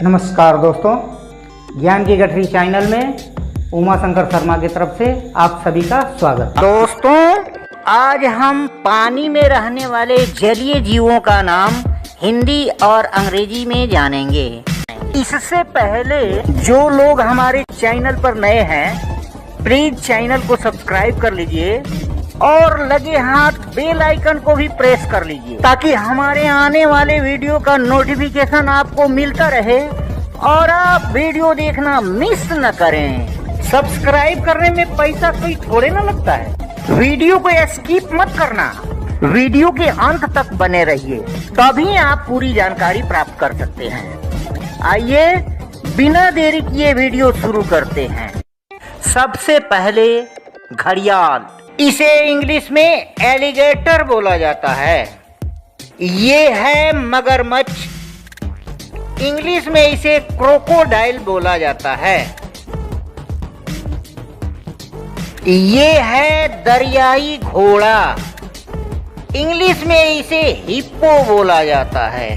नमस्कार दोस्तों, ज्ञान की गठरी चैनल में उमा शंकर शर्मा की तरफ से आप सभी का स्वागत। दोस्तों, आज हम पानी में रहने वाले जलीय जीवों का नाम हिंदी और अंग्रेजी में जानेंगे। इससे पहले जो लोग हमारे चैनल पर नए हैं, प्लीज चैनल को सब्सक्राइब कर लीजिए और लगे हाथ बेल आइकन को भी प्रेस कर लीजिए ताकि हमारे आने वाले वीडियो का नोटिफिकेशन आपको मिलता रहे और आप वीडियो देखना मिस न करें। सब्सक्राइब करने में पैसा कोई थोड़े ना लगता है। वीडियो को स्किप मत करना, वीडियो के अंत तक बने रहिए, तभी आप पूरी जानकारी प्राप्त कर सकते हैं। आइए बिना देरी किए वीडियो शुरू करते हैं। सबसे पहले घड़ियाल, इसे इंग्लिश में एलिगेटर बोला जाता है। ये है मगरमच्छ, इंग्लिश में इसे क्रोकोडाइल बोला जाता है। ये है दरियाई घोड़ा, इंग्लिश में इसे हिप्पो बोला जाता है।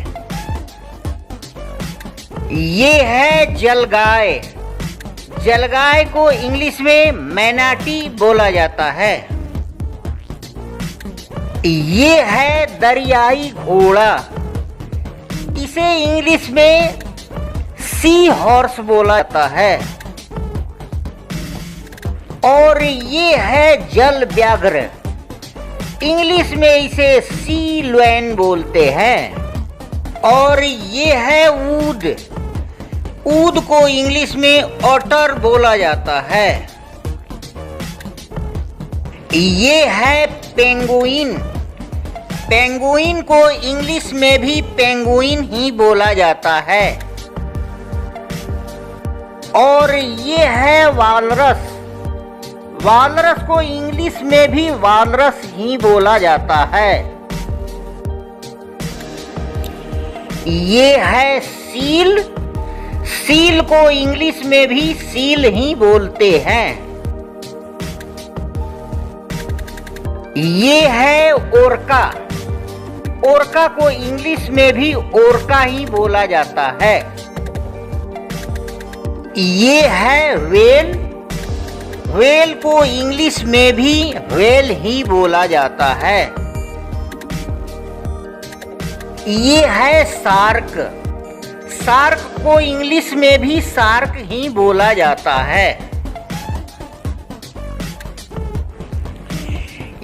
ये है जलगाय, जलगाय को इंग्लिश में मैनाटी बोला जाता है। ये है दरियाई घोड़ा, इसे इंग्लिश में सी हॉर्स बोला जाता है। और ये है जल व्याघ्र, इंग्लिश में इसे सी लॉयन बोलते हैं। और ये है ऊद, ऊद को इंग्लिश में ऑटर बोला जाता है। ये है पेंगुइन, पेंगुइन को इंग्लिश में भी पेंगुइन ही बोला जाता है। और ये है वालरस, वालरस को इंग्लिश में भी वालरस ही बोला जाता है। ये है सील, सील को इंग्लिश में भी सील ही बोलते हैं। ये है ओरका, ओरका को इंग्लिश में भी ओरका ही बोला जाता है। ये है व्हेल, व्हेल को इंग्लिश में भी व्हेल ही बोला जाता है। ये है शार्क, शार्क को इंग्लिश में भी शार्क ही बोला जाता है।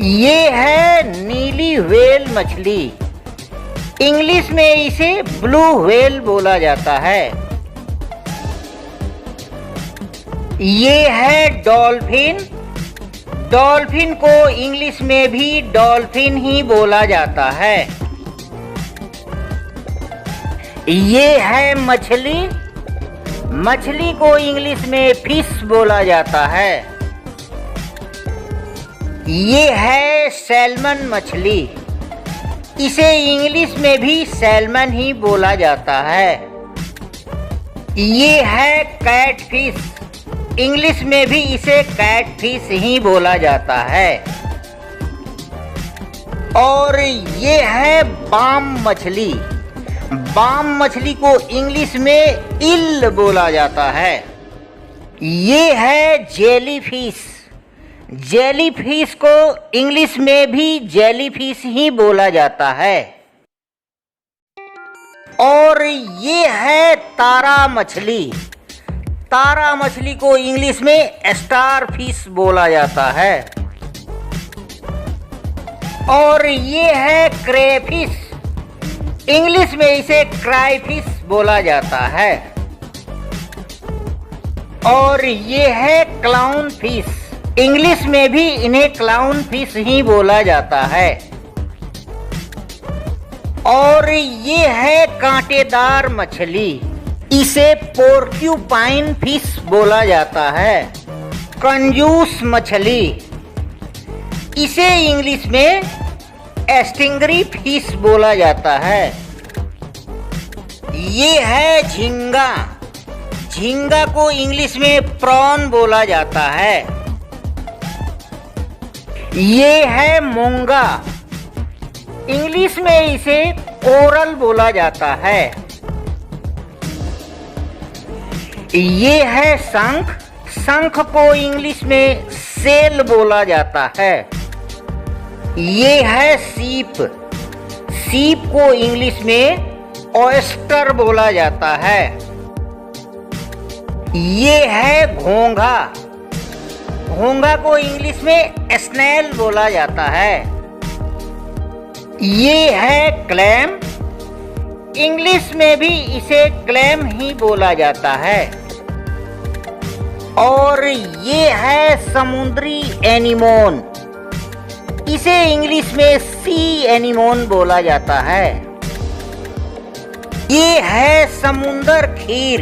ये है नीली व्हेल मछली, इंग्लिश में इसे ब्लू व्हेल बोला जाता है। ये है डॉल्फिन, डॉल्फिन को इंग्लिश में भी डॉल्फिन ही बोला जाता है। ये है मछली, मछली को इंग्लिश में फिश बोला जाता है। ये है सैल्मन मछली, इसे इंग्लिश में भी सैल्मन ही बोला जाता है। ये है कैटफिश, इंग्लिश में भी इसे कैटफिश ही बोला जाता है। और ये है बाम मछली, बाम मछली को इंग्लिश में इल बोला जाता है। ये है जेलीफिश, जेलीफिश को इंग्लिश में भी जेलीफिश ही बोला जाता है। और ये है तारा मछली, तारा मछली को इंग्लिश में स्टार फिश बोला जाता है। और ये है क्रेफिश, इंग्लिश में इसे क्राइफिश बोला जाता है। और ये है क्लाउन फिश, इंग्लिश में भी इन्हें क्लाउन फिश ही बोला जाता है। और ये है कांटेदार मछली, इसे पोर्क्यूपाइन फिश बोला जाता है। कंजूस मछली, इसे इंग्लिश में स्टिंगरी फिश बोला जाता है। ये है झींगा, झींगा को इंग्लिश में प्रॉन बोला जाता है। ये है मूंगा, इंग्लिश में इसे कोरल बोला जाता है। ये है शंख। शंख को इंग्लिश में सेल बोला जाता है। ये है सीप। सीप को इंग्लिश में ऑयस्टर बोला जाता है। ये है घोंघा। घोंघा को इंग्लिश में स्नेल बोला जाता है। ये है क्लैम। इंग्लिश में भी इसे क्लैम ही बोला जाता है। और ये है समुद्री एनीमोन। इसे इंग्लिश में सी एनीमोन बोला जाता है। ये है समुंदर खीर।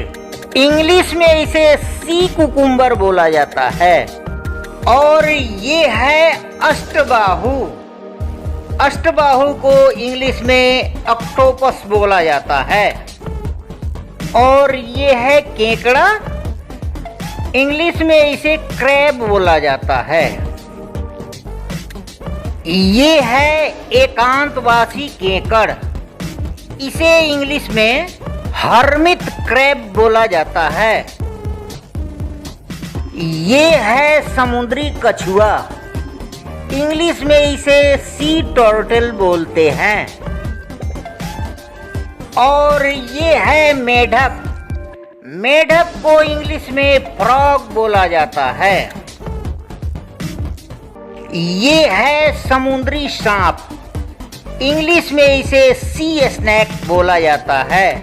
इंग्लिश में इसे सी कुकुम्बर बोला जाता है। और ये है अष्टबाहु। अष्टबाहु को इंग्लिश में ऑक्टोपस बोला जाता है। और ये है केकड़ा। इंग्लिश में इसे क्रैब बोला जाता है। ये है एकांतवासी केकड़। इसे इंग्लिश में हर्मिट क्रैब बोला जाता है। ये है समुद्री कछुआ। इंग्लिश में इसे सी टर्टल बोलते हैं। और ये है मेढक। मेढक को इंग्लिश में फ्रॉग बोला जाता है। ये है समुद्री सांप। इंग्लिश में इसे सी स्नैक बोला जाता है।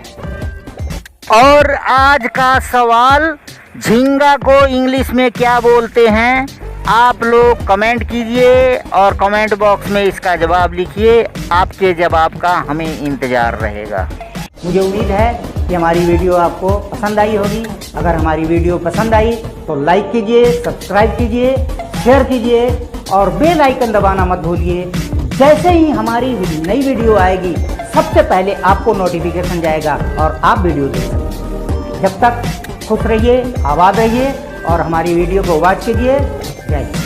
और आज का सवाल, झींगा को इंग्लिश में क्या बोलते हैं? आप लोग कमेंट कीजिए और कमेंट बॉक्स में इसका जवाब लिखिए। आपके जवाब का हमें इंतज़ार रहेगा। मुझे उम्मीद है कि हमारी वीडियो आपको पसंद आई होगी। अगर हमारी वीडियो पसंद आई तो लाइक कीजिए, सब्सक्राइब कीजिए, शेयर कीजिए और बेल आइकन दबाना मत भूलिए। जैसे ही हमारी नई वीडियो आएगी सबसे पहले आपको नोटिफिकेशन जाएगा और आप वीडियो देख सकते हैं। जब तक खुश रहिए, आबाद रहिए और हमारी वीडियो को वॉच कीजिए। जय हिंद।